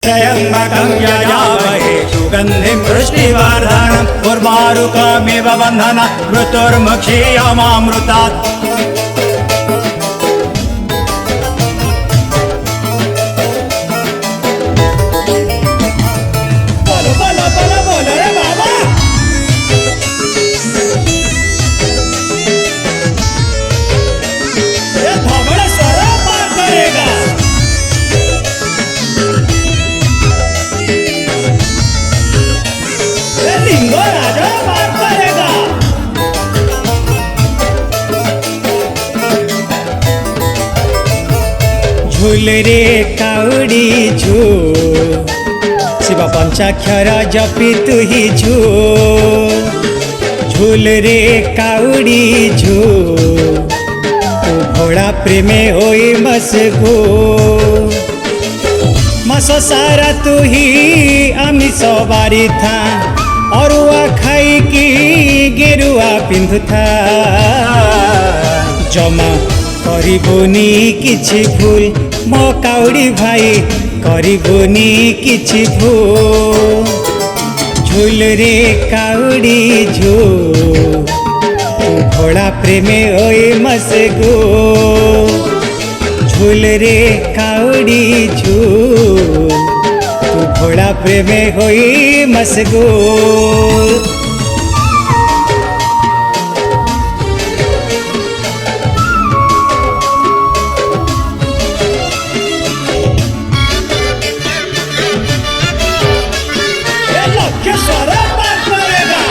त्र्यम्बकं यजामहे सुगन्धिं पुष्टिवर्धनम् उर्वारुकमिव बन्धनात् मृत्युर्मुक्षीयमामृतात्। बोलो बोलो बोलो बोलो रे बाबा। ये धबड़ स्वर पार करेगा। लिंगो राजा पार करेगा। झूल रे काउड़ी झूल शिव पंचाक्षर जपी तू ही झूल। झूल रे काउड़ी झूल तू घोड़ा प्रेमे होई मशगूल। मास सारा तू ही आमिष बारी था अरुआ खाई की गेरुआ पिंधुथा। जमा करिबुनी किछि भूल मो काउड़ी भाई करिबुनी किछि भूल। झूल रे काउड़ी झूल तू घोड़ा प्रेमे होई मशगूल। झूल रे काउड़ी झूल तू घोड़ा प्रेमे होई मशगूल। ये लक्ष्य स्वर पार करेगा।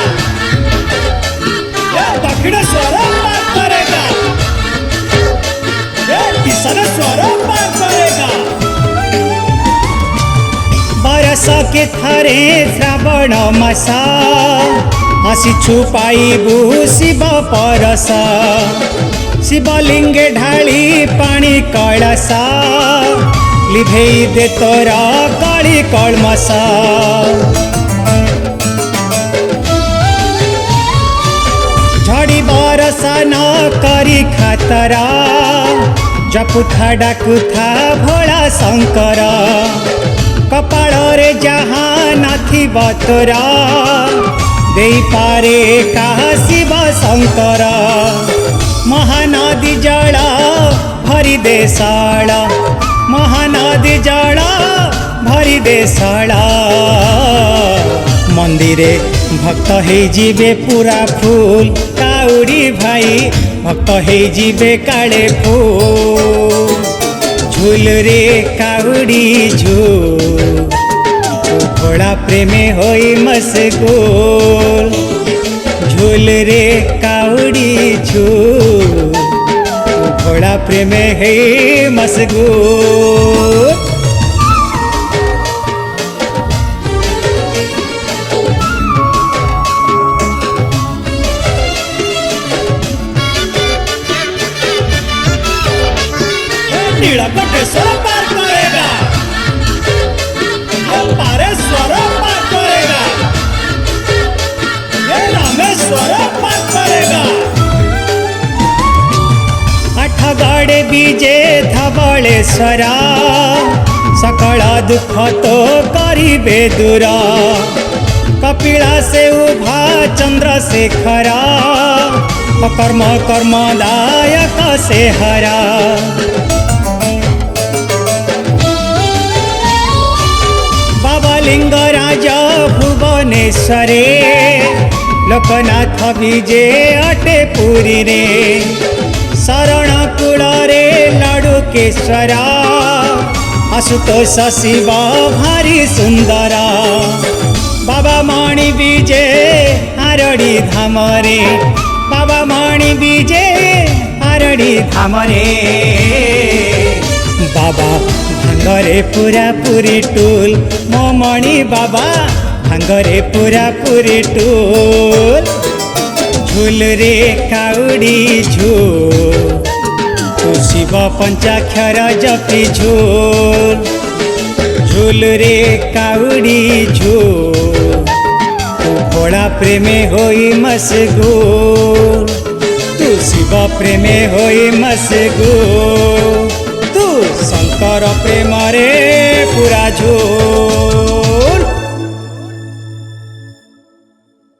ये दक्षिण स्वर पार करेगा। ये ईशान स्वर पार करेगा। बरस के थरे श्रावण मासा आसिछु पाइबु शिव परस। शिवलिंगे ढाली पानी कलसा लिभेई दे तोरा कली कलमसा। झड़ी बरसा न करी खातरा जपुथा डाकुथा भोला शंकर। कपाल रे जहाँ नाथी बतरा दे पारे कहा शिव शंकर। महानदी जल भरी देशाल महानदी जल भरी देशाल। मंदिरे भक्त हे जीवे पूरा फूल काउड़ी भाई भक्त हे जीवे काले फूल। झूल रे काउड़ी झूल तू घोड़ा प्रेमे होई मशगूल। झूल रे काउड़ी झूल तू घोड़ा प्रेमे होई मशगूल। नीलकंठेश्वर पार करेगा। ये पारेश्वर पार करेगा। ये रामेश्वर पार करेगा। आठगड़े बीजे धवलेश्वर सकल दुख तो करिबे दूर। कपिला से उभा चंद्रशेखर कर्म कर्मदायक से हरा। लिंगराज भुवनेश्वरे लोकनाथ विजे अटे पुरी रे। शरण कूल रे लाडुकेश्वर आशुतोष शिव भारी सुंदर। बाबा मणि विजे आरड़ी धाम रे। बाबा मणि विजे आरड़ी धाम रे। बाबा भांगरे पूरा पूरी टूल मो मणि बाबा भांगरे पूरा पूरी टूल। झूल रे काउड़ी झूल तू शिव पंचाक्षर जपी झूल। झूल रे काउड़ी झूल तू घोड़ा प्रेमे होई मशगूल। तू शिव प्रेमे होई मशगूल। तू ତାଙ୍କର ପ୍ରେମରେ ପୁରା ଝୁମ